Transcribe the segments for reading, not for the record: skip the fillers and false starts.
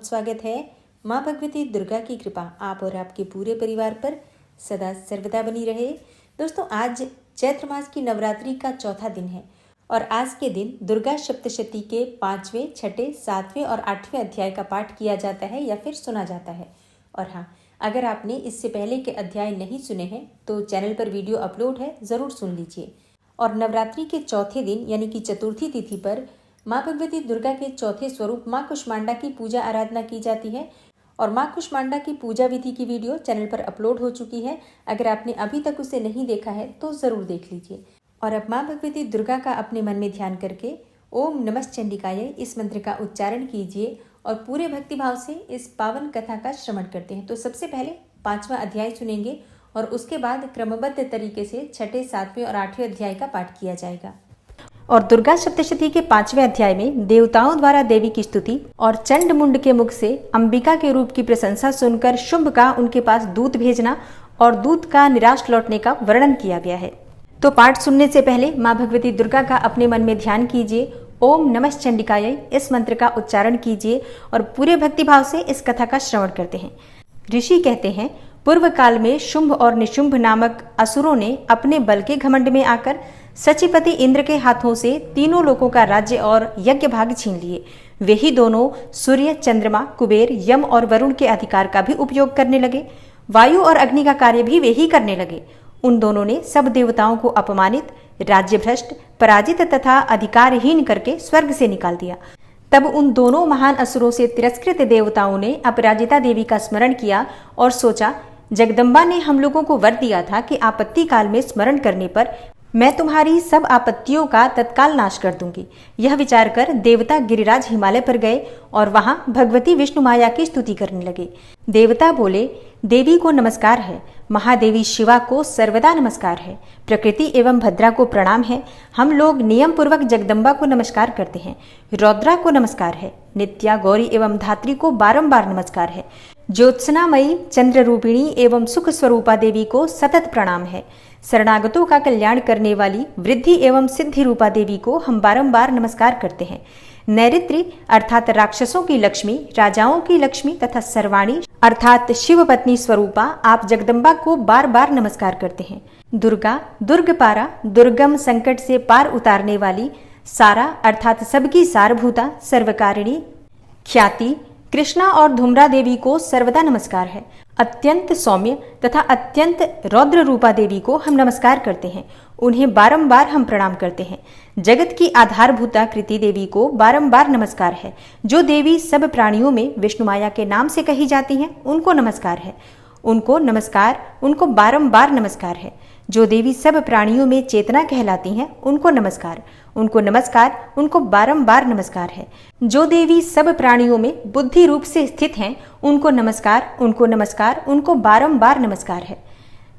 बहुत स्वागत है। माँ भगवती दुर्गा की कृपा आप और आपके पूरे परिवार पर सदा सर्वदा बनी रहे। दोस्तों, आज चैत्र मास की नवरात्रि का चौथा दिन है और आज के दिन दुर्गा सप्तशती के 5वें, 6ठे, 7वें और 8वें अध्याय का पाठ किया जाता है या फिर सुना जाता है। और हाँ, अगर आपने इससे पहले के अध्याय नहीं सुने हैं तो चैनल पर वीडियो अपलोड है, ज़रूर सुन लीजिए। और नवरात्रि के चौथे दिन यानी कि चतुर्थी तिथि पर माँ भगवती दुर्गा के चौथे स्वरूप माँ कुष्मांडा की पूजा आराधना की जाती है और माँ कुष्मांडा की पूजा विधि की वीडियो चैनल पर अपलोड हो चुकी है। अगर आपने अभी तक उसे नहीं देखा है तो ज़रूर देख लीजिए। और अब माँ भगवती दुर्गा का अपने मन में ध्यान करके ओम नमः चंडिकाय इस मंत्र का उच्चारण कीजिए और पूरे भक्तिभाव से इस पावन कथा का श्रवण करते हैं। तो सबसे पहले 5वां अध्याय सुनेंगे और उसके बाद क्रमबद्ध तरीके से 6ठे, 7वें और 8वें अध्याय का पाठ किया जाएगा। और दुर्गा सप्तशती के 5वें अध्याय में देवताओं द्वारा देवी की स्तुति और चंड मुंड के मुख से अंबिका के रूप की प्रशंसा सुनकर शुंभ का उनके पास दूत भेजना और दूत का निराश लौटने का वर्णन किया गया है। तो पाठ सुनने से पहले माँ भगवती दुर्गा का अपने मन में ध्यान कीजिए। ओम नमः चंडिकाय इस मंत्र का उच्चारण कीजिए और पूरे भक्तिभाव से इस कथा का श्रवण करते हैं। ऋषि कहते हैं, पूर्व काल में शुंभ और निशुंभ नामक असुरों ने अपने बल के घमंड में आकर सचिपति इंद्र के हाथों से तीनों लोकों का राज्य और यज्ञ भाग छीन लिए। वे ही दोनों सूर्य, चंद्रमा, कुबेर, यम और वरुण के अधिकार का भी उपयोग करने लगे। वायु और अग्नि का कार्य भी वे ही करने लगे। उन दोनों ने सब देवताओं को अपमानित, राज्य भ्रष्ट, पराजित तथा अधिकारहीन करके स्वर्ग से निकाल दिया। तब उन दोनों महान असुरों से तिरस्कृत देवताओं ने अपराजिता देवी का स्मरण किया और सोचा, जगदम्बा ने हम लोगों को वर दिया था कि आपत्ति काल में स्मरण करने पर मैं तुम्हारी सब आपत्तियों का तत्काल नाश कर दूंगी। यह विचार कर देवता गिरिराज हिमालय पर गए और वहां भगवती विष्णु माया की स्तुति करने लगे। देवता बोले, देवी को नमस्कार है, महादेवी शिवा को सर्वदा नमस्कार है, प्रकृति एवं भद्रा को प्रणाम है। हम लोग नियम पूर्वक जगदम्बा को नमस्कार करते हैं। रौद्रा को नमस्कार है, नित्या, गौरी एवं धात्री को बारंबार नमस्कार है। ज्योत्सनामयी, चंद्र रूपिणी एवं सुख स्वरूपा देवी को सतत प्रणाम है। शरणागतों का कल्याण करने वाली वृद्धि एवं सिद्धि रूपा देवी को हम बारंबार नमस्कार करते हैं। नैऋत्री अर्थात राक्षसों की लक्ष्मी, राजाओं की लक्ष्मी तथा सर्वाणी अर्थात शिव पत्नी स्वरूपा आप जगदम्बा को बार बार नमस्कार करते हैं। दुर्गा, दुर्गपारा, दुर्गम संकट से पार उतारने वाली, सारा अर्थात सबकी सारभूता, सर्वकारिणी, ख्याति, कृष्णा और धूम्रा देवी को सर्वदा नमस्कार है। अत्यंत सौम्य तथा अत्यंत रौद्र रूपा देवी को हम नमस्कार करते हैं। उन्हें बारंबार हम प्रणाम करते हैं। जगत की आधारभूता कृति देवी को बारंबार नमस्कार है। जो देवी सब प्राणियों में विष्णु माया के नाम से कही जाती हैं, उनको नमस्कार है। उनको नमस्कार, उनको बारंबार नमस्कार है। जो देवी सब प्राणियों में चेतना कहलाती हैं, उनको नमस्कार, उनको नमस्कार, उनको बारंबार नमस्कार है। जो देवी सब प्राणियों में बुद्धि रूप से स्थित हैं, उनको नमस्कार, उनको नमस्कार, उनको बारंबार नमस्कार है।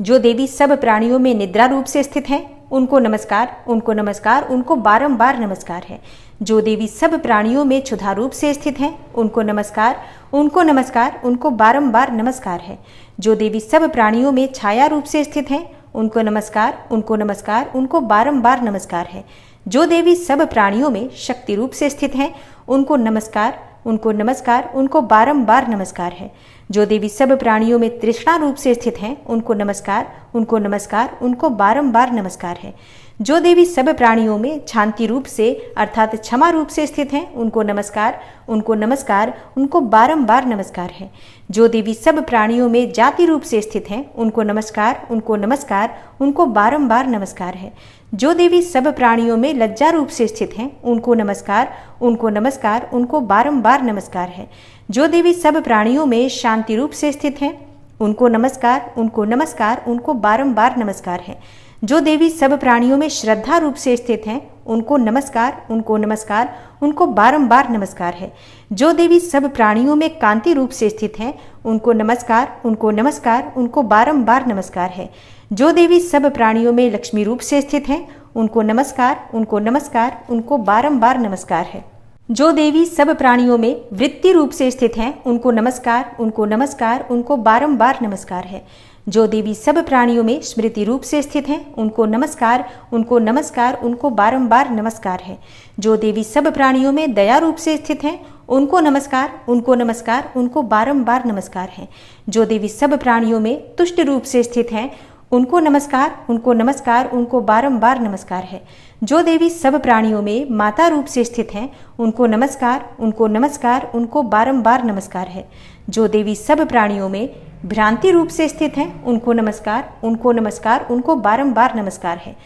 जो देवी सब प्राणियों में निद्रा रूप से स्थित हैं, उनको नमस्कार, उनको नमस्कार, उनको बारंबार नमस्कार है। जो देवी सब प्राणियों में क्षुधा रूप से स्थित हैं, उनको नमस्कार, उनको नमस्कार, उनको बारंबार नमस्कार है। जो देवी सब प्राणियों में छाया रूप से स्थित हैं, उनको नमस्कार, उनको नमस्कार, उनको बारंबार नमस्कार है। जो देवी सब प्राणियों में शक्ति रूप से स्थित हैं, उनको नमस्कार, उनको नमस्कार, उनको बारंबार नमस्कार है। जो देवी सब प्राणियों में तृष्णा रूप से स्थित हैं, उनको नमस्कार, उनको नमस्कार, उनको बारंबार नमस्कार है। जो देवी सब प्राणियों में शांति रूप से अर्थात क्षमा रूप से स्थित हैं, उनको नमस्कार, उनको नमस्कार, उनको बारंबार नमस्कार है। जो देवी सब प्राणियों में जाति रूप से स्थित हैं, उनको नमस्कार, उनको नमस्कार, उनको बारंबार नमस्कार है। जो देवी सब प्राणियों में लज्जा रूप से स्थित हैं, उनको नमस्कार, उनको नमस्कार, उनको बारंबार नमस्कार है। जो देवी सब प्राणियों में शांति रूप से स्थित हैं, उनको नमस्कार, उनको नमस्कार, उनको बारंबार नमस्कार है। जो देवी सब प्राणियों में श्रद्धा रूप से स्थित हैं, उनको नमस्कार, उनको नमस्कार, उनको बारंबार नमस्कार है। जो देवी सब प्राणियों में कांति रूप से स्थित हैं, उनको नमस्कार, उनको नमस्कार, उनको बारंबार नमस्कार है। जो देवी सब प्राणियों में लक्ष्मी रूप से स्थित हैं, उनको नमस्कार, उनको नमस्कार, उनको बारंबार नमस्कार है। जो देवी सब प्राणियों में वृत्ति रूप से स्थित हैं, उनको नमस्कार, उनको नमस्कार, उनको बारंबार नमस्कार है। जो देवी सब प्राणियों में स्मृति रूप से स्थित हैं, उनको नमस्कार, उनको नमस्कार, उनको बारंबार नमस्कार है। जो देवी सब प्राणियों में दया रूप से स्थित हैं, उनको नमस्कार, उनको नमस्कार, उनको बारंबार नमस्कार है। जो देवी सब प्राणियों में तुष्ट रूप से स्थित हैं, उनको नमस्कार, उनको नमस्कार, उनको बारंबार नमस्कार है। जो देवी सब प्राणियों में माता रूप से स्थित हैं, उनको नमस्कार, उनको नमस्कार, उनको बारंबार नमस्कार है। जो देवी सब प्राणियों में भ्रांति रूप से स्थित हैं, उनको नमस्कार, उनको नमस्कार, उनको बारंबार नमस्कार है।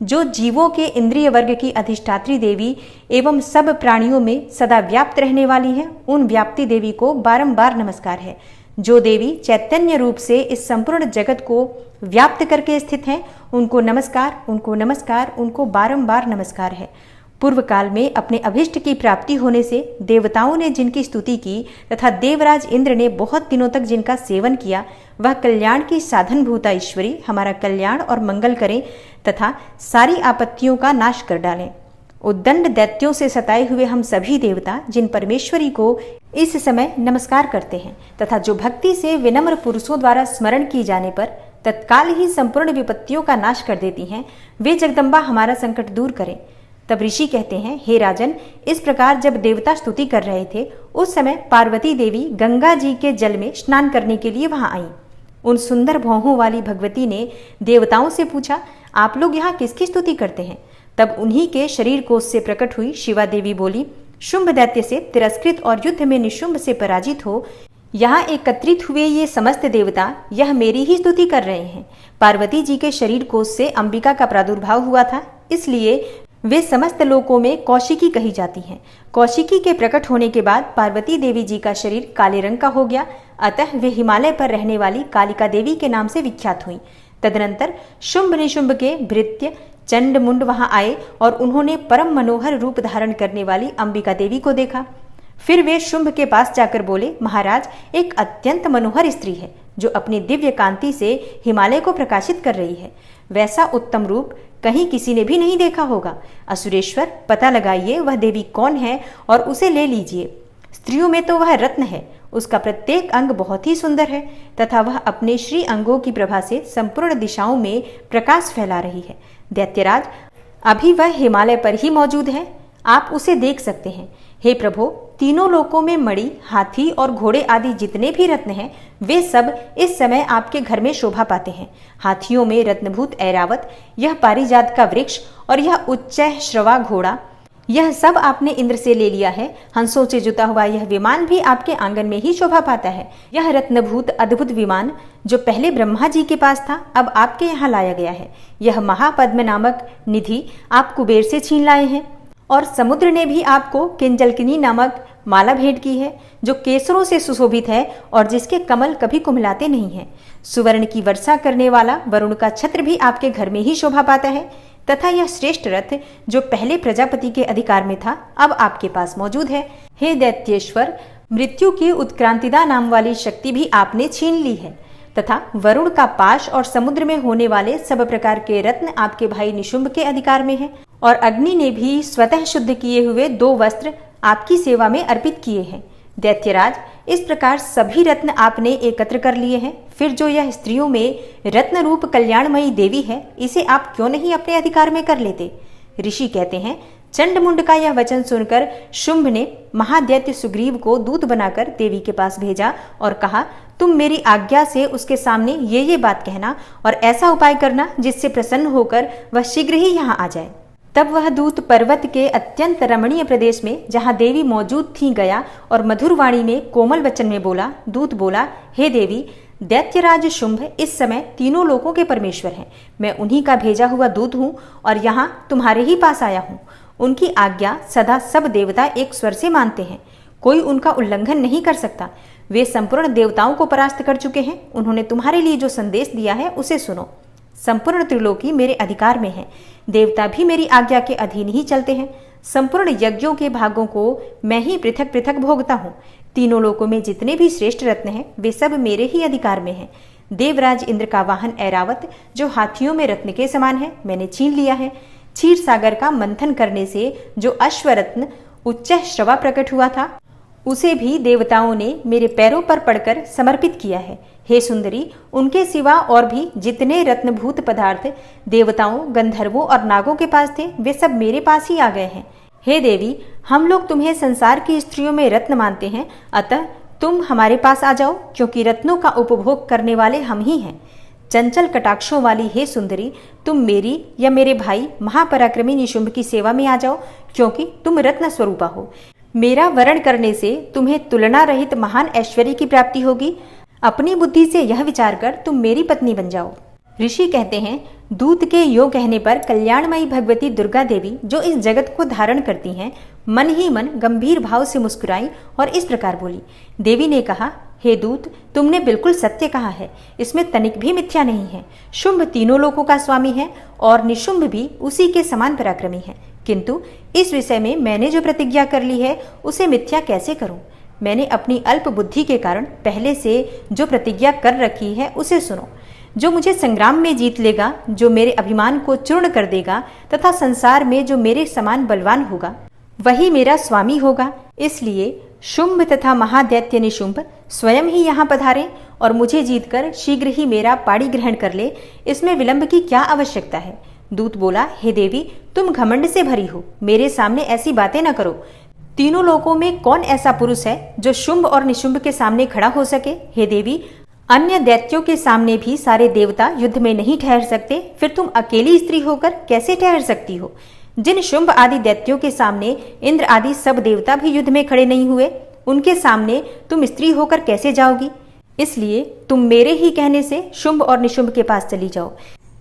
जो जीवों के इंद्रिय वर्ग की अधिष्ठात्री देवी एवं सब प्राणियों में सदा व्याप्त रहने वाली है, उन व्याप्ति देवी को बारंबार नमस्कार है। जो देवी चैतन्य रूप से इस संपूर्ण जगत को व्याप्त करके स्थित हैं, उनको नमस्कार, उनको नमस्कार, उनको बारंबार नमस्कार है। पूर्व काल में अपने अभिष्ट की प्राप्ति होने से देवताओं ने जिनकी स्तुति की तथा देवराज इंद्र ने बहुत दिनों तक जिनका सेवन किया, वह कल्याण की साधनभूता ईश्वरी हमारा कल्याण और मंगल करें तथा सारी आपत्तियों का नाश कर डालें। उद्दंड दैत्यों से सताए हुए हम सभी देवता जिन परमेश्वरी को इस समय नमस्कार करते हैं तथा जो भक्ति से विनम्र पुरुषों द्वारा स्मरण की जाने पर तत्काल ही संपूर्ण विपत्तियों का नाश कर देती हैं, वे जगदम्बा हमारा संकट दूर करें। तब ऋषि कहते हैं, हे राजन, इस प्रकार जब देवता स्तुति कर रहे थे, उस समय पार्वती देवी गंगा जी के जल में स्नान करने के लिए वहां आईं। उन सुंदर भौहों वाली भगवती ने देवताओं से पूछा, आप लोग यहाँ किसकी स्तुति करते हैं? तब उन्हीं के शरीर कोश से प्रकट हुई शिवा देवी बोली, शुंभ दैत्य से तिरस्कृत और युद्ध में निशुंभ से पराजित हो यहाँ एकत्रित हुए ये समस्त देवता यह मेरी ही स्तुति कर रहे हैं। पार्वती जी के शरीर कोश से अंबिका का प्रादुर्भाव हुआ था, इसलिए वे समस्त लोकों में कौशिकी कही जाती हैं। कौशिकी के प्रकट होने के बाद पार्वती देवी जी का शरीर काले रंग का हो गया, अतः वे हिमालय पर रहने वाली कालिका देवी के नाम से विख्यात हुई। तदनंतर शुंभ निशुंभ के भृत्य चंड मुंड वहां आए और उन्होंने परम मनोहर रूप धारण करने वाली अंबिका देवी को देखा। फिर वे शुंभ के पास जाकर बोले, महाराज, एक अत्यंत मनोहर स्त्री है जो अपनी दिव्य कांति से हिमालय को प्रकाशित कर रही है। वैसा उत्तम रूप कहीं किसी ने भी नहीं देखा होगा। असुरेश्वर, पता लगाइए वह देवी कौन है और उसे ले लीजिए। स्त्रियों में तो वह रत्न है, उसका प्रत्येक अंग बहुत ही सुंदर है तथा वह अपने श्री अंगों की प्रभा से संपूर्ण दिशाओं में प्रकाश फैला रही है। दैत्यराज, अभी वह हिमालय पर ही मौजूद है, आप उसे देख सकते हैं। हे प्रभो, तीनों लोकों में मणि, हाथी और घोड़े आदि जितने भी रत्न हैं, वे सब इस समय आपके घर में शोभा पाते हैं। हाथियों में रत्नभूत ऐरावत, यह पारिजात का वृक्ष और यह उच्चैः श्रवा घोड़ा, यह सब आपने इंद्र से ले लिया है। हंसों से जुता हुआ यह विमान भी आपके आंगन में ही शोभा पाता है। यह रत्नभूत अद्भुत विमान जो पहले ब्रह्मा जी के पास था, अब आपके यहाँ लाया गया है। यह महापद्म नामक निधि आप कुबेर से छीन लाए हैं और समुद्र ने भी आपको किंजलकिनी नामक माला भेंट की है जो केसरों से सुशोभित है और जिसके कमल कभी कुम्हलाते नहीं हैं। सुवर्ण की वर्षा करने वाला वरुण का छत्र भी आपके घर में ही शोभा पाता है तथा यह श्रेष्ठ रथ जो पहले प्रजापति के अधिकार में था, अब आपके पास मौजूद है। हे दैत्येश्वर, मृत्यु की उत्क्रांतिदा नाम वाली शक्ति भी आपने छीन ली है तथा वरुण का पाश और समुद्र में होने वाले सब प्रकार के रत्न आपके भाई निशुंभ के अधिकार में है और अग्नि ने भी स्वतः शुद्ध किए हुए 2 वस्त्र आपकी सेवा में अर्पित किए हैं। दैत्यराज, इस प्रकार सभी रत्न आपने एकत्र कर लिए हैं, फिर जो यह स्त्रियों में रत्न रूप कल्याणमयी देवी है, इसे आप क्यों नहीं अपने अधिकार में कर लेते? ऋषि कहते हैं, चंडमुंड का यह वचन सुनकर शुंभ ने महादैत्य सुग्रीव को दूत बनाकर देवी के पास भेजा और कहा, तुम मेरी आज्ञा से उसके सामने ये बात कहना और ऐसा उपाय करना जिससे प्रसन्न होकर वह शीघ्र ही यहाँ आ जाए। तब वह दूत पर्वत के अत्यंत रमणीय प्रदेश में जहाँ देवी मौजूद थी गया और मधुर वाणी में कोमल वचन में बोला। दूत बोला, हे देवी, दैत्यराज शुंभ इस समय तीनों लोकों के परमेश्वर हैं। मैं उन्हीं का भेजा हुआ दूत हूँ और यहाँ तुम्हारे ही पास आया हूँ। उनकी आज्ञा सदा सब देवता एक स्वर से मानते हैं, कोई उनका उल्लंघन नहीं कर सकता। वे संपूर्ण देवताओं को परास्त कर चुके हैं। उन्होंने तुम्हारे लिए जो संदेश दिया है उसे सुनो। संपूर्ण त्रिलोकी मेरे अधिकार में है, देवता भी मेरी आज्ञा के अधीन ही चलते हैं। संपूर्ण यज्ञों के भागों को मैं ही पृथक पृथक भोगता हूँ। तीनों लोकों में जितने भी श्रेष्ठ रत्न हैं, वे सब मेरे ही अधिकार में हैं। देवराज इंद्र का वाहन ऐरावत जो हाथियों में रत्न के समान है, मैंने छीन लिया है। क्षीर सागर का मंथन करने से जो अश्वरत्न उच्चैः श्रवा प्रकट हुआ था, उसे भी देवताओं ने मेरे पैरों पर पड़कर समर्पित किया है। हे सुंदरी, उनके सिवा और भी जितने रत्नभूत पदार्थ देवताओं, गंधर्वों और नागों के पास थे, वे सब मेरे पास ही आ गए हैं। हे देवी, हम लोग तुम्हें संसार की स्त्रियों में रत्न मानते हैं, अतः तुम हमारे पास आ जाओ, क्योंकि रत्नों का उपभोग करने वाले हम ही हैं। चंचल कटाक्षों वाली हे सुंदरी, तुम मेरी या मेरे भाई महापराक्रमी निशुंभ की सेवा में आ जाओ, क्योंकि तुम रत्न स्वरूपा हो। मेरा वरण करने से तुम्हें तुलना रहित महान ऐश्वर्य की प्राप्ति होगी। अपनी बुद्धि से यह विचार कर तुम मेरी पत्नी बन जाओ। ऋषि कहते हैं, दूत के यो कहने पर कल्याणमयी भगवती दुर्गा देवी, जो इस जगत को धारण करती हैं, मन ही मन गंभीर भाव से मुस्कुराई और इस प्रकार बोली। देवी ने कहा, हे दूत, तुमने बिल्कुल सत्य कहा है, इसमें तनिक भी मिथ्या नहीं है। शुंभ तीनों लोकों का स्वामी है और निशुंभ भी उसी के समान पराक्रमी है, किंतु इस विषय में मैंने जो प्रतिज्ञा कर ली है उसे मिथ्या कैसे करूं? मैंने अपनी अल्प बुद्धि के कारण पहले से जो प्रतिज्ञा कर रखी है उसे सुनो। जो मुझे संग्राम में जीत लेगा, जो मेरे अभिमान को चूर्ण कर देगा तथा संसार में जो मेरे समान बलवान होगा, वही मेरा स्वामी होगा। इसलिए शुंभ तथा महादैत्य निशुंभ स्वयं ही यहाँ पधारे और मुझे जीतकर शीघ्र ही मेरा पाणी ग्रहण कर ले। इसमें विलंब की क्या आवश्यकता है? दूत बोला, हे देवी, तुम घमंड से भरी हो, मेरे सामने ऐसी बातें न करो। तीनों लोकों में कौन ऐसा पुरुष है जो शुंभ और निशुंभ के सामने खड़ा हो सके? हे देवी, अन्य दैत्यों के सामने भी सारे देवता युद्ध में नहीं ठहर सकते, फिर तुम अकेली स्त्री होकर कैसे ठहर सकती हो? जिन शुंभ आदि दैत्यों के सामने इंद्र आदि सब देवता भी युद्ध में खड़े नहीं हुए, उनके सामने तुम स्त्री होकर कैसे जाओगी? इसलिए तुम मेरे ही कहने से शुंभ और निशुंभ के पास चली जाओ।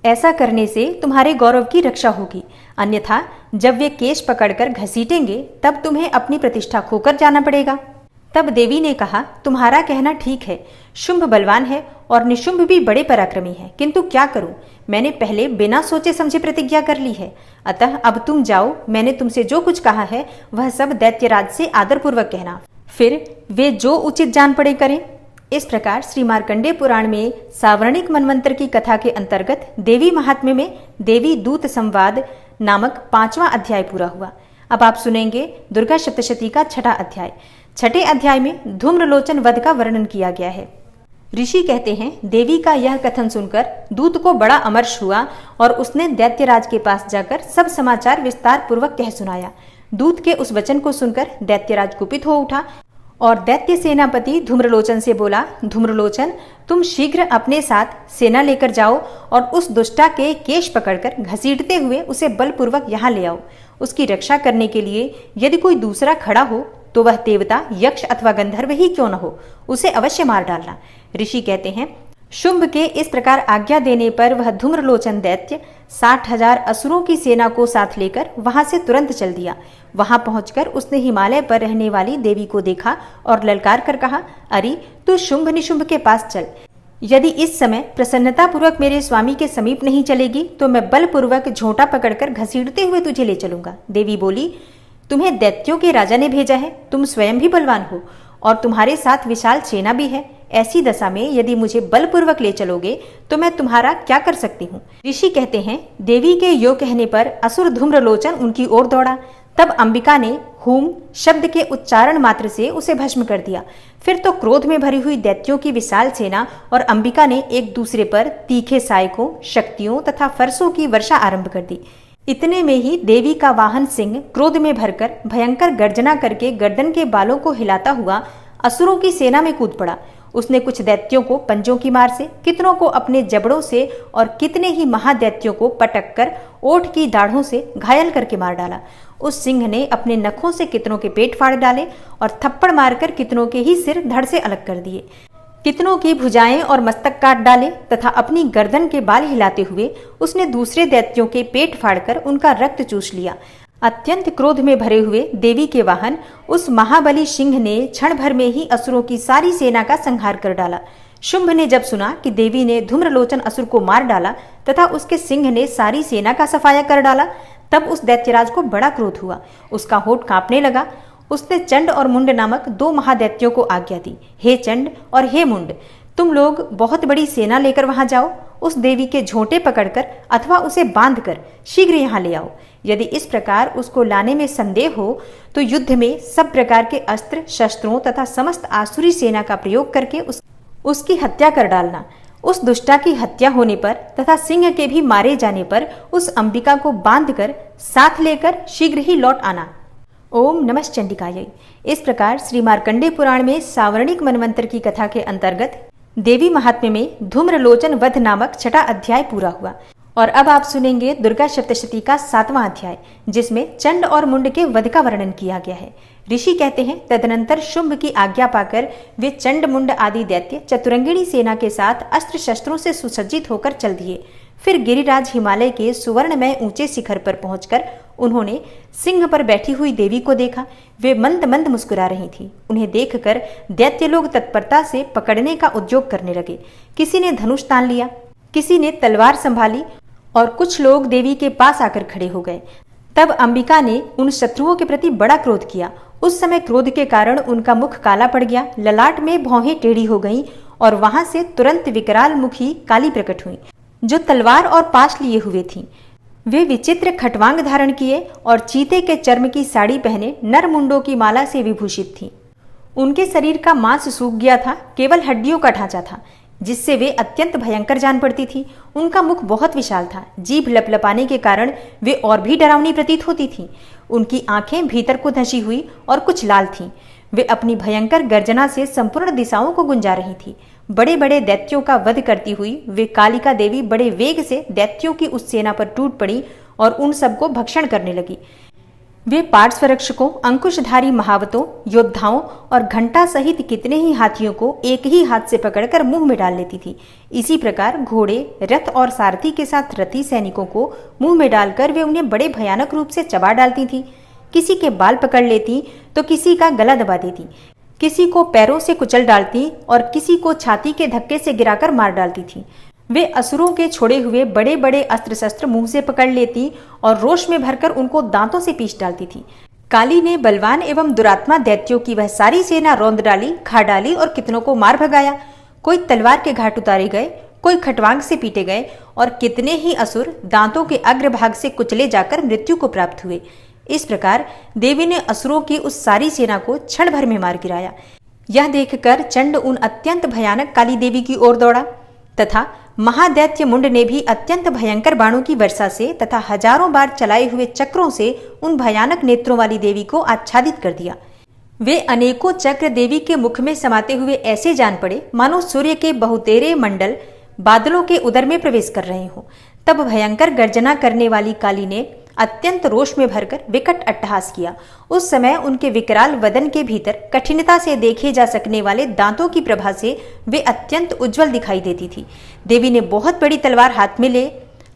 ऐसा करने से तुम्हारे गौरव की रक्षा होगी, अन्यथा जब वे केश पकड़कर घसीटेंगे तब तुम्हें अपनी प्रतिष्ठा खोकर जाना पड़ेगा। तब देवी ने कहा, तुम्हारा कहना ठीक है, शुंभ बलवान है और निशुंभ भी बड़े पराक्रमी है, किंतु क्या करूं? मैंने पहले बिना सोचे समझे प्रतिज्ञा कर ली है, अतः अब तुम जाओ। मैंने तुमसे जो कुछ कहा है वह सब दैत्यराज से आदरपूर्वक कहना, फिर वे जो उचित जान पड़े करें। इस प्रकार श्री मार्कंडेय पुराण में सावर्णिक मनवंतर की कथा के अंतर्गत देवी महात्म्य में देवी दूत संवाद नामक 5वां अध्याय पूरा हुआ। अब आप सुनेंगे दुर्गा सप्तशती का 6ठा अध्याय। 6ठे अध्याय में धूम्रलोचन वध का वर्णन किया गया है। ऋषि कहते हैं, देवी का यह कथन सुनकर दूत को बड़ा अमर्ष हुआ और उसने दैत्यराज के पास जाकर सब समाचार विस्तार पूर्वक कह सुनाया। दूत के उस वचन को सुनकर दैत्यराज कुपित हो उठा और दैत्य सेनापति धूम्रलोचन से बोला, धूम्रलोचन, तुम शीघ्र अपने साथ सेना लेकर जाओ और उस दुष्टा के केश पकड़कर घसीटते हुए उसे बलपूर्वक यहाँ ले आओ। उसकी रक्षा करने के लिए यदि कोई दूसरा खड़ा हो तो वह देवता, यक्ष अथवा गंधर्व ही क्यों न हो, उसे अवश्य मार डालना। ऋषि कहते हैं, शुंभ के इस प्रकार आज्ञा देने पर वह धूम्रलोचन दैत्य 60,000 असुरों की सेना को साथ लेकर वहां से तुरंत चल दिया। वहां पहुंचकर उसने हिमालय पर रहने वाली देवी को देखा और ललकार कर कहा, अरे तू शुंभ निशुंभ के पास चल। यदि इस समय प्रसन्नता पूर्वक मेरे स्वामी के समीप नहीं चलेगी तो मैं बलपूर्वक झोंटा पकड़कर घसीटते हुए तुझे ले चलूंगा। देवी बोली, तुम्हें दैत्यों के राजा ने भेजा है, तुम स्वयं भी बलवान हो और तुम्हारे साथ विशाल सेना भी है। ऐसी दशा में यदि मुझे बलपूर्वक ले चलोगे तो मैं तुम्हारा क्या कर सकती हूँ? ऋषि कहते हैं, देवी के यो कहने पर असुर धूम्रलोचन उनकी ओर दौड़ा। तब अंबिका ने हुम शब्द के उच्चारण मात्र से उसे भस्म कर दिया। फिर तो क्रोध में भरी हुई दैत्यों की विशाल सेना और अंबिका ने एक दूसरे पर तीखे सायकों, शक्तियों तथा फरसों की वर्षा आरंभ कर दी। इतने में ही देवी का वाहन सिंह क्रोध में भरकर भयंकर गर्जना करके गर्दन के बालों को हिलाता हुआ असुरों की सेना में कूद पड़ा। उसने कुछ दैत्यों को पंजों की मार से, कितनों को अपने जबड़ों से और कितने ही महादैत्यों को पटक कर ओठ की दाढ़ों से घायल करके मार डाला। उस सिंह ने अपने नखों से कितनों के पेट फाड़ डाले और थप्पड़ मारकर कितनों के ही सिर धड़ से अलग कर दिए। कितनों की भुजाएं और मस्तक काट डाले तथा अपनी गर्दन के बाल हिलाते हुए उसने दूसरे दैत्यों के पेट फाड़कर उनका रक्त चूस लिया। अत्यंत क्रोध में भरे हुए देवी के वाहन उस महाबली सिंह ने क्षण भर में ही असुरों की सारी सेना का संहार कर डाला। शुंभ ने जब सुना कि देवी ने धूम्रलोचन असुर को मार डाला तथा उसके सिंह ने सारी सेना का सफाया कर डाला, तब उस दैत्यराज को बड़ा क्रोध हुआ। उसका होठ कांपने लगा। उसने चंड और मुंड नामक 2 महादैत्यों को आज्ञा दी, हे चंड और हे मुंड, तुम लोग बहुत बड़ी सेना लेकर वहां जाओ। उस देवी के झोंटे पकड़कर अथवा उसे बांधकर शीघ्र यहाँ ले आओ। यदि इस प्रकार उसको लाने में संदेह हो तो युद्ध में सब प्रकार के अस्त्र शस्त्रों तथा समस्त आसुरी सेना का प्रयोग करके उसकी हत्या कर डालना। उस दुष्टा की हत्या होने पर तथा सिंह के भी मारे जाने पर उस अंबिका को बांधकर साथ लेकर शीघ्र ही लौट आना। ओम नमः चंडिकायै। इस प्रकार श्री मार्कंडेय पुराण में सावर्णिक मनवंतर की कथा के अंतर्गत देवी महात्म्य में धूम्रलोचन वध नामक 6वां अध्याय पूरा हुआ। और अब आप सुनेंगे दुर्गा सप्तशती का 7वां अध्याय, जिसमें चंड और मुंड के वध का वर्णन किया गया है। ऋषि कहते हैं, तदनंतर शुंभ की आज्ञा पाकर वे चंड मुंड आदि दैत्य चतुरंगिणी सेना के साथ अस्त्र शस्त्रों से सुसज्जित होकर चल दिए। फिर गिरिराज हिमालय के सुवर्णमय ऊंचे शिखर पर पहुंचकर उन्होंने सिंह पर बैठी हुई देवी को देखा। वे मंद मंद मुस्कुरा रही थी। उन्हें देखकर दैत्य लोग तत्परता से पकड़ने का उद्योग करने लगे। किसी ने धनुष तान लिया, किसी ने तलवार संभाली और कुछ लोग देवी के पास आकर खड़े हो गए। तब अंबिका ने उन शत्रुओं के प्रति बड़ा क्रोध किया। उस समय क्रोध के कारण उनका मुख काला पड़ गया, ललाट में भौहें टेढ़ी हो गईं और वहां से तुरंत विकराल मुखी काली प्रकट हुई, जो तलवार और पाश लिए हुए थीं। वे विचित्र खटवांग धारण किए और चीते के चर्म की साड़ी पहने नर मुंडों की माला से विभूषित थीं। उनके शरीर का मांस सूख गया था, केवल हड्डियों का ढांचा था, जिससे वे अत्यंत भयंकर जान पड़ती थी। उनका मुख बहुत विशाल था, जीभ लपलपाने के कारण वे और भी डरावनी प्रतीत होती थीं। उनकी आंखें भीतर को धंसी हुई और कुछ लाल थीं। वे अपनी भयंकर गर्जना से संपूर्ण दिशाओं को गुंजा रही थी। बड़े बड़े दैत्यों का वध करती हुई वे कालिका देवी बड़े वेग से दैत्यों की उस सेना पर टूट पड़ी और उन सबको भक्षण करने लगी। वे पार्श्वरक्षकों, अंकुशधारी महावतों, योद्धाओं और घंटा सहित कितने ही हाथियों को एक ही हाथ से पकड़कर मुंह में डाल लेती थी। इसी प्रकार घोड़े, रथ और सारथी के साथ रथी सैनिकों को मुंह में डालकर वे उन्हें बड़े भयानक रूप से चबा डालती थी। किसी के बाल पकड़ लेती तो किसी का गला दबा देती, किसी को पैरों से कुचल डालती और किसी को छाती के धक्के से गिराकर मार डालती थी। वे असुरों के छोड़े हुए बड़े बड़े अस्त्र शस्त्र मुंह से पकड़ लेती और रोष में भरकर उनको दांतों से पीस डालती थी। काली ने बलवान एवं दुरात्मा दैत्यों की वह सारी सेना रौंद डाली, खा डाली और कितनों को मार भगाया। कोई तलवार के घाट उतारे गए, कोई खटवांग से पीटे गए और कितने ही असुर दांतों के अग्रभाग से कुचले जाकर मृत्यु को प्राप्त हुए। इस प्रकार देवी ने असुरों की उस सारी सेना को क्षण भर में मार गिराया। यह देखकर चंड उन अत्यंत भयानक काली देवी की ओर दौड़ा तथा महादैत्य मुंड ने भी अत्यंत भयंकर बाणों की वर्षा से तथा हजारों बार चलाए हुए चक्रों से उन भयानक नेत्रों वाली देवी को आच्छादित कर दिया। वे अनेकों चक्र देवी के मुख में समाते हुए ऐसे जान पड़े मानो सूर्य के बहुतेरे मंडल बादलों के उदर में प्रवेश कर रहे हों। तब भयंकर गर्जना करने वाली काली ने अत्यंत रोष में भरकर विकट अट्टहास किया। उस समय उनके विकराल वदन के भीतर कठिनता से देखे जा सकने वाले दांतों की प्रभा से वे अत्यंत उज्जवल दिखाई देती थी। देवी ने बहुत बड़ी तलवार हाथ में ले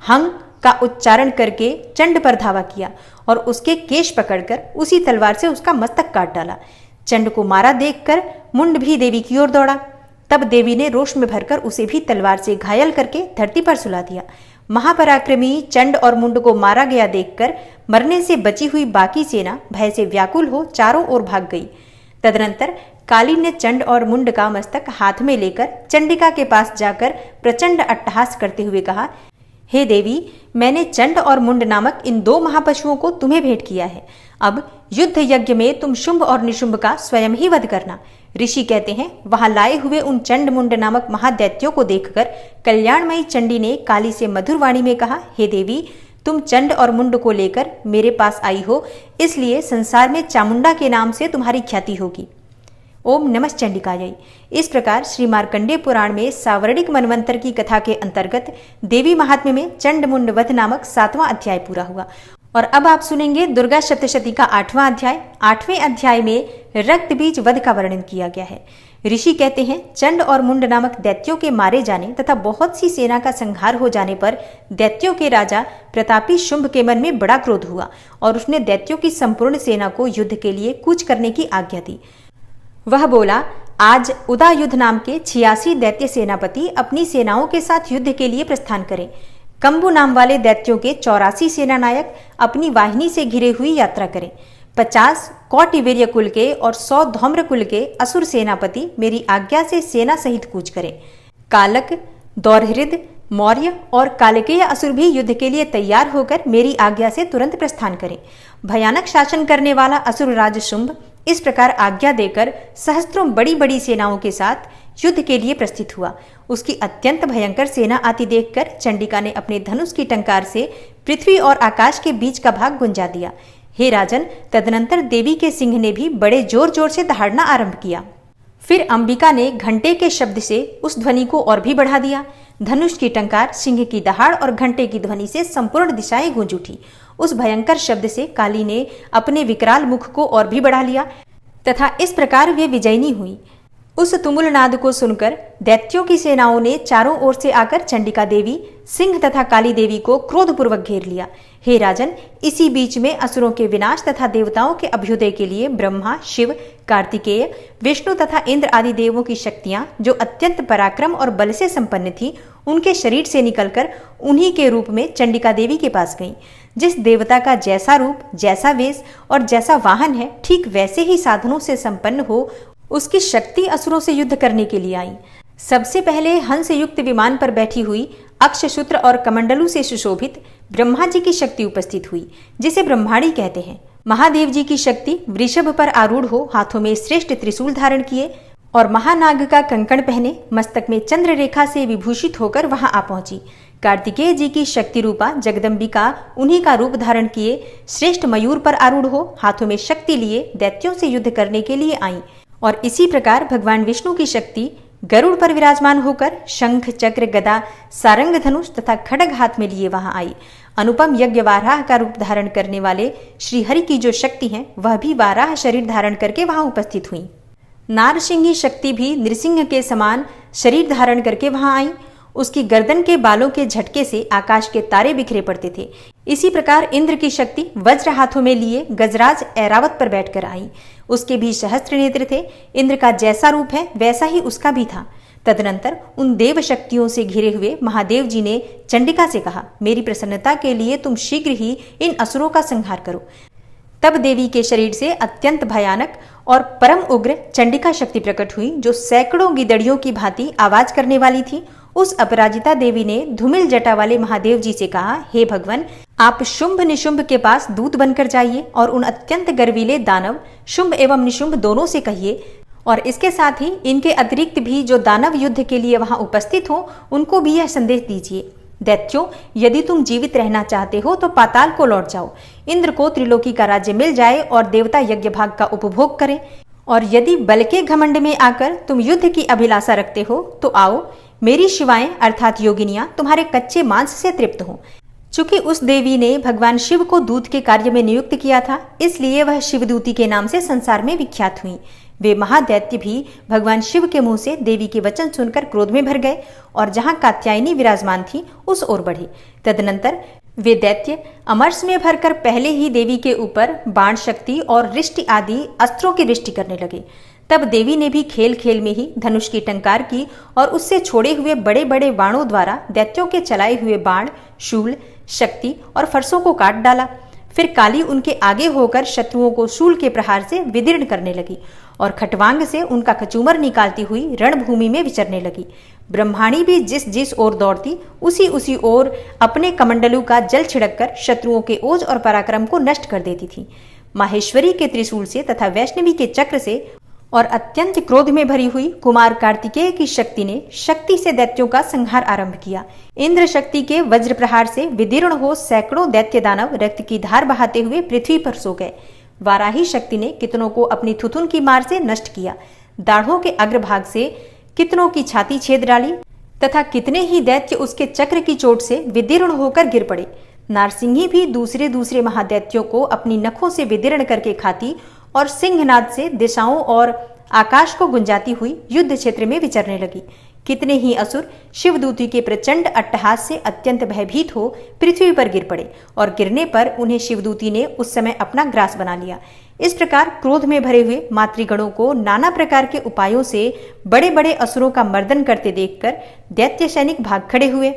हंग का उच्चारण करके चंड पर धावा किया और उसके केश पकड़कर उसी तलवार से उसका मस्तक काट डाला। चंड को मारा देखकर मुंड भी देवी की ओर दौड़ा। तब देवी ने रोष में भरकर उसे भी तलवार से घायल करके धरती पर सुला दिया। महापराक्रमी चंड और मुंड को मारा गया देखकर मरने से बची हुई बाकी सेना भय से व्याकुल हो चारों ओर भाग गई। तदनंतर काली ने चंड और मुंड का मस्तक हाथ में लेकर चंडिका के पास जाकर प्रचंड अट्टहास करते हुए कहा, हे देवी, मैंने चंड और मुंड नामक इन 2 महापशुओं को तुम्हें भेंट किया है। अब युद्ध यज्ञ में तुम शुंभ और निशुंभ का स्वयं ही वध करना। ऋषि कहते हैं, वहां लाए हुए उन चंड मुंड नामक महादैत्यों को देखकर कल्याणमयी चंडी ने काली से मधुर वाणी में कहा, हे देवी, तुम चंड और मुंड को लेकर मेरे पास आई हो, इसलिए संसार में चामुंडा के नाम से तुम्हारी ख्याति होगी। ओम नमः चंडिकायै। इस प्रकार श्री मार्कंडेय पुराण में सावर्णिक मनवंतर की कथा के अंतर्गत देवी महात्म्य में चंड मुंड वध नामक 7वां अध्याय पूरा हुआ। और अब आप सुनेंगे दुर्गा सप्तशती का 8वां अध्याय। 8वें अध्याय में रक्त बीज वध का वर्णन किया गया है। ऋषि कहते हैं, चंड और मुंड नामक दैत्यों के मारे जाने तथा बहुत सी सेना का संहार हो जाने पर दैत्यों के राजा प्रतापी शुंभ के मन में बड़ा क्रोध हुआ और उसने दैत्यों की संपूर्ण सेना को युद्ध के लिए कूच करने की आज्ञा दी। वह बोला, आज उदायुध नाम के 86 दैत्य सेनापति अपनी सेनाओं के साथ युद्ध के लिए प्रस्थान करें। कंबु नाम वाले दैत्यों के 84 सेनानायक अपनी वाहिनी से घिरे हुई यात्रा करें। 50 कौटिवीर्य कुल के और 100 धौम्र कुल के असुर सेनापति मेरी आज्ञा से सेना सहित कूच करें। कालक, दौरहृद, मौर्य और कालकेय असुर भी युद्ध के लिए तैयार होकर मेरी आज्ञा से तुरंत प्रस्थान करें। भयानक शासन करने वाला असुर राज शुंभ इस प्रकार आज्ञा देकर सहस्त्रों बड़ी बड़ी सेनाओं के साथ युद्ध के लिए प्रस्थित हुआ। उसकी अत्यंत भयंकर सेना आती देखकर चंडिका ने अपने धनुष की टंकार से पृथ्वी और आकाश के बीच का भाग गुंजा दिया। हे राजन, तदनंतर देवी के सिंह ने भी बड़े जोर जोर से दहाड़ना आरंभ किया। फिर अंबिका ने घंटे के शब्द से उस ध्वनि को और भी बढ़ा दिया। धनुष की टंकार, सिंह की दहाड़ और घंटे की ध्वनि से संपूर्ण दिशाएं गूंज उठी। उस भयंकर शब्द से काली ने अपने विकराल मुख को और भी बढ़ा लिया तथा इस प्रकार वे विजयिनी हुई। उस तुमुल नाद को सुनकर दैत्यों की सेनाओं ने चारों ओर से आकर चंडिका देवी, सिंह तथा काली देवी को क्रोधपूर्वक घेर लिया। हे राजन, इसी बीच में असुरों के विनाश तथा देवताओं के अभ्युदय के लिए ब्रह्मा, शिव, कार्तिकेय, विष्णु तथा इंद्र आदि देवों की शक्तियां, जो अत्यंत पराक्रम और बल से संपन्न थी, उनके शरीर से निकलकर उन्हीं के रूप में चंडिका देवी के पास गईं। जिस देवता का जैसा रूप, जैसा वेश और जैसा वाहन है, ठीक वैसे ही साधनों से संपन्न हो उसकी शक्ति असुरों से युद्ध करने के लिए आई। सबसे पहले हंस युक्त विमान पर बैठी हुई, अक्षसूत्र और कमंडलू से सुशोभित ब्रह्मा जी की शक्ति उपस्थित हुई, जिसे ब्रह्माणी कहते हैं। महादेव जी की शक्ति वृषभ पर आरूढ़ हो, हाथों में श्रेष्ठ त्रिशूल धारण किए और महानाग का कंकण पहने, मस्तक में चंद्र रेखा से विभूषित होकर वहां आ पहुंची। कार्तिकेय जी की शक्ति रूपा जगदम्बिका उन्हीं का रूप धारण किए श्रेष्ठ मयूर पर आरूढ़ हो, हाथों में शक्ति लिए दैत्यों से युद्ध करने के लिए आई। और इसी प्रकार भगवान विष्णु की शक्ति गरुड़ पर विराजमान होकर शंख, चक्र, गदा, सारंग, धनुष तथा खड्ग हाथ में लिए वहां आई। अनुपम यज्ञ वाराह का रूप धारण करने वाले श्रीहरि की जो शक्ति है, वह भी वाराह शरीर धारण करके वहां उपस्थित हुई। नारसिंही शक्ति भी नृसिंह के समान शरीर धारण करके वहां आई। उसकी गर्दन के बालों के झटके से आकाश के तारे बिखरे पड़ते थे। इसी प्रकार इंद्र की शक्ति वज्र हाथों में लिए गजराज ऐरावत पर बैठकर आई। उसके भी सहस्त्र नेत्र थे। इंद्र का जैसा रूप है वैसा ही उसका भी था। तदनंतर उन देव शक्तियों से घिरे हुए महादेव जी ने चंडिका से कहा, मेरी प्रसन्नता के लिए तुम शीघ्र ही इन असुरों का संहार करो। तब देवी के शरीर से अत्यंत भयानक और परम उग्र चंडिका शक्ति प्रकट हुई, जो सैकड़ों गिदड़ियों की भांति आवाज करने वाली थी। उस अपराजिता देवी ने धूमिल जटा वाले महादेव जी से कहा, हे भगवान, आप शुंभ निशुंभ के पास दूत बनकर जाइए और उन अत्यंत गर्वीले दानव शुंभ एवं निशुंभ दोनों से कहिए, और इसके साथ ही इनके अतिरिक्त भी जो दानव युद्ध के लिए वहां उपस्थित हो, उनको भी यह संदेश दीजिए, दैत्यों, यदि तुम जीवित रहना चाहते हो तो पाताल को लौट जाओ। इंद्र को त्रिलोकी का राज्य मिल जाए और देवता यज्ञ भाग का उपभोग करें, और यदि बल के घमंड में आकर तुम युद्ध की अभिलाषा रखते हो तो आओ, मेरी शिवाएं अर्थात योगिनियां तुम्हारे कच्चे मांस से तृप्त हो। चूंकि उस देवी ने भगवान शिव को दूत के कार्य में नियुक्त किया था, इसलिए वह शिवदूती के नाम से संसार में विख्यात हुई। वे महादैत्य भी भगवान शिव के मुंह से देवी के वचन सुनकर क्रोध में भर गए और जहां कात्यायनी विराजमान थी उस ओर बढ़े। तदनंतर वे दैत्य अमरस में भरकर पहले ही देवी के ऊपर बाण शक्ति और रिष्टि आदि अस्त्रों की रिष्टि करने लगे। तब देवी ने भी खेल खेल में ही धनुष की टंकार की और उससे छोड़े हुए बड़े बड़े बाणों द्वारा दैत्यों के चलाए हुए बाण, शूल, शक्ति और फरसों को काट डाला। फिर काली उनके आगे होकर शत्रुओं को शूल के प्रहार से विदीर्ण करने लगी और खटवांग से उनका कचूमर निकालती हुई रणभूमि में विचरने लगी। ब्रह्माणी भी जिस जिस ओर दौड़ती उसी उसी ओर अपने कमंडलू का जल छिड़ककर शत्रुओं के ओज और पराक्रम को नष्ट कर देती थी। माहेश्वरी के त्रिशूल से तथा वैष्णवी के चक्र से और अत्यंत क्रोध में भरी हुई कुमार कार्तिकेय की शक्ति ने शक्ति से दैत्यों का संहार आरंभ किया। इंद्र शक्ति के वज्र प्रहार से विदीर्ण हो सैकड़ों दैत्य दानव रक्त की धार बहाते हुए पृथ्वी पर सो गए। वाराही शक्ति ने कितनों को अपनी थुथुन की मार से नष्ट किया, दाढ़ों के अग्रभाग से कितनों की छाती छेद डाली तथा कितने ही दैत्य उसके चक्र की चोट से विदीर्ण होकर गिर पड़े। नारसिंही भी दूसरे दूसरे महादैत्यों को अपनी नखों से विदीर्ण करके खाती और सिंहनाद से दिशाओं और आकाश को गुंजाती हुई युद्ध क्षेत्र में विचरने लगी। कितने ही असुर शिवदूती के प्रचंड अट्टहास से अत्यंत भयभीत हो पृथ्वी पर गिर पड़े और गिरने पर उन्हें शिवदूती ने उस समय अपना ग्रास बना लिया। इस प्रकार क्रोध में भरे हुए मातृगणों को नाना प्रकार के उपायों से बड़े बड़े असुरों का मर्दन करते देखकर दैत्य सैनिक भाग खड़े हुए।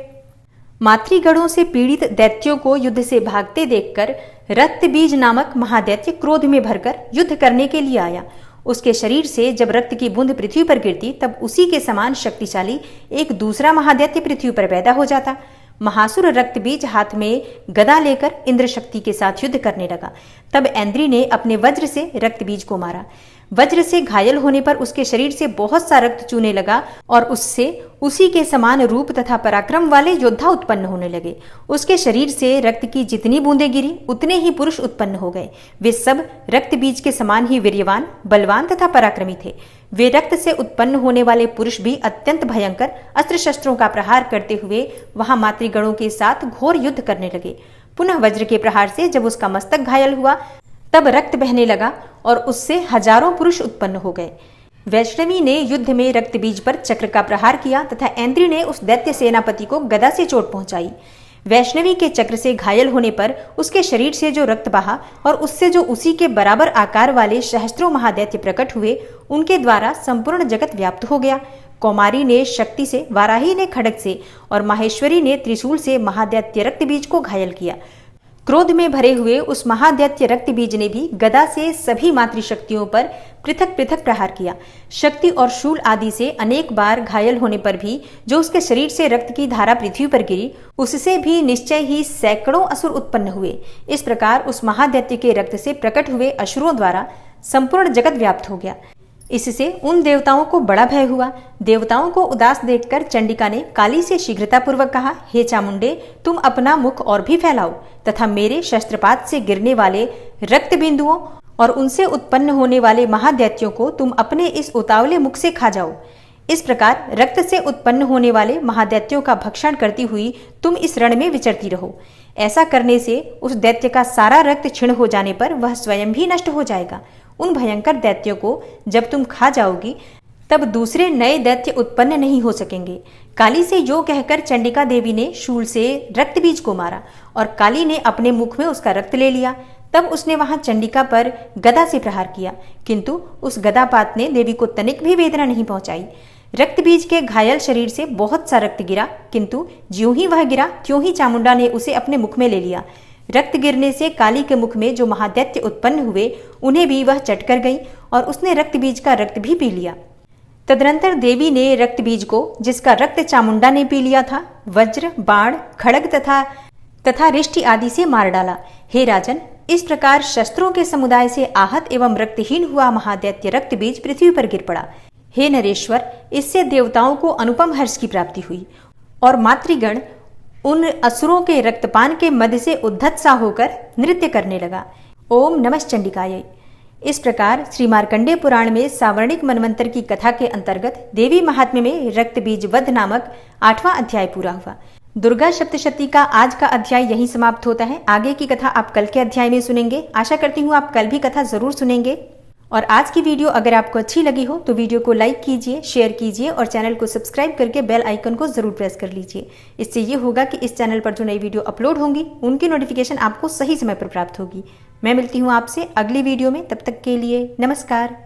मातृगणों से पीड़ित दैत्यों को युद्ध से भागते देखकर रक्तबीज नामक महादैत्य क्रोध में भरकर युद्ध करने के लिए आया। उसके शरीर से जब रक्त की बूंद पृथ्वी पर गिरती तब उसी के समान शक्तिशाली एक दूसरा महादैत्य पृथ्वी पर पैदा हो जाता। महासुर रक्तबीज हाथ में गदा लेकर इंद्र शक्ति के साथ युद्ध करने लगा। तब ऐन्द्री ने अपने वज्र से रक्तबीज को मारा। वज्र से घायल होने पर उसके शरीर से बहुत सा रक्त चूने लगा और उससे उसी के समान रूप तथा पराक्रम वाले योद्धा उत्पन्न होने लगे। उसके शरीर से रक्त की जितनी बूंदें गिरी उतने ही पुरुष उत्पन्न हो गए। वे सब रक्त बीज के समान ही वीर्यवान, बलवान तथा पराक्रमी थे। वे रक्त से उत्पन्न होने वाले पुरुष भी अत्यंत भयंकर अस्त्र शस्त्रों का प्रहार करते हुए वहां मातृगणों के साथ घोर युद्ध करने लगे। पुनः वज्र के प्रहार से जब उसका मस्तक घायल हुआ तब रक्त बहने लगा और उससे हजारों पुरुष उत्पन्न हो गए। वैष्णवी ने युद्ध में रक्त बीज पर चक्र का प्रहार किया तथा ऐन्द्री ने उस दैत्य सेनापति को गदा से चोट पहुंचाई। वैष्णवी के चक्र से घायल होने पर उसके शरीर से जो रक्त बहा और उससे जो उसी के बराबर आकार वाले सहस्त्रों महादैत्य प्रकट हुए, उनके द्वारा संपूर्ण जगत व्याप्त हो गया। कौमारी ने शक्ति से, वाराही ने खड्ग से और माहेश्वरी ने त्रिशूल से महादैत्य रक्त बीज को घायल किया। क्रोध में भरे हुए उस महादैत्य रक्त बीज ने भी गदा से सभी मातृशक्तियों पर पृथक पृथक प्रहार किया। शक्ति और शूल आदि से अनेक बार घायल होने पर भी जो उसके शरीर से रक्त की धारा पृथ्वी पर गिरी, उससे भी निश्चय ही सैकड़ों असुर उत्पन्न हुए। इस प्रकार उस महादैत्य के रक्त से प्रकट हुए असुरों द्वारा संपूर्ण जगत व्याप्त हो गया। इससे उन देवताओं को बड़ा भय हुआ। देवताओं को उदास देखकर चंडिका ने काली से शीघ्रतापूर्वक कहा, हे चामुंडे, तुम अपना मुख और भी फैलाओ तथा मेरे शस्त्रपात से गिरने वाले रक्त बिंदुओं और उनसे उत्पन्न होने वाले महादैत्यों को तुम अपने इस उतावले मुख से खा जाओ। इस प्रकार रक्त से उत्पन्न होने वाले महादैत्यों का भक्षण करती हुई तुम इस रण में विचरती रहो। ऐसा करने से उस दैत्य का सारा रक्त क्षीण हो जाने पर वह स्वयं भी नष्ट हो जाएगा। उन भयंकर दैत्यों को जब तुम खा जाओगी तब दूसरे नए दैत्य उत्पन्न नहीं हो सकेंगे। काली से यो कहकर चंडिका देवी ने शूल से रक्त बीज को मारा और काली ने अपने मुख में उसका रक्त ले लिया। तब उसने वहां चंडिका पर गदा से प्रहार किया, किंतु उस गदापात ने देवी को तनिक भी वेदना नहीं पहुंचाई। रक्त बीज के घायल शरीर से बहुत सा रक्त गिरा, किंतु ज्यों ही वह गिरा त्यों ही चामुंडा ने उसे अपने मुख में ले लिया। रक्त गिरने से काली के मुख में जो महादैत्य उत्पन्न हुए उन्हें भी वह चट कर गई और उसने रक्त बीज का रक्त भी पी लिया। तदनंतर देवी ने रक्त बीज को, जिसका रक्त चामुंडा ने पी लिया था, वज्र, बाण, खड्ग तथा रिष्टि आदि से मार डाला। हे राजन, इस प्रकार शस्त्रों के समुदाय से आहत एवं रक्तहीन हुआ महादैत्य रक्त बीज पृथ्वी पर गिर पड़ा। हे नरेश्वर, इससे देवताओं को अनुपम हर्ष की प्राप्ति हुई और मातृगण उन असुरों के रक्तपान के मध्य से उद्धत सा होकर नृत्य करने लगा। ओम नमः चंडिकायै। इस प्रकार श्री मार्कंडेय पुराण में सावर्णिक मनवंतर की कथा के अंतर्गत देवी महात्म्य में रक्त बीज वध नामक 8वां अध्याय पूरा हुआ। दुर्गा सप्तशती का आज का अध्याय यहीं समाप्त होता है। आगे की कथा आप कल के अध्याय में सुनेंगे। आशा करती हूँ आप कल भी कथा जरूर सुनेंगे। और आज की वीडियो अगर आपको अच्छी लगी हो तो वीडियो को लाइक कीजिए, शेयर कीजिए और चैनल को सब्सक्राइब करके बेल आइकन को जरूर प्रेस कर लीजिए। इससे ये होगा कि इस चैनल पर जो नई वीडियो अपलोड होंगी उनकी नोटिफिकेशन आपको सही समय पर प्राप्त होगी। मैं मिलती हूँ आपसे अगली वीडियो में। तब तक के लिए नमस्कार।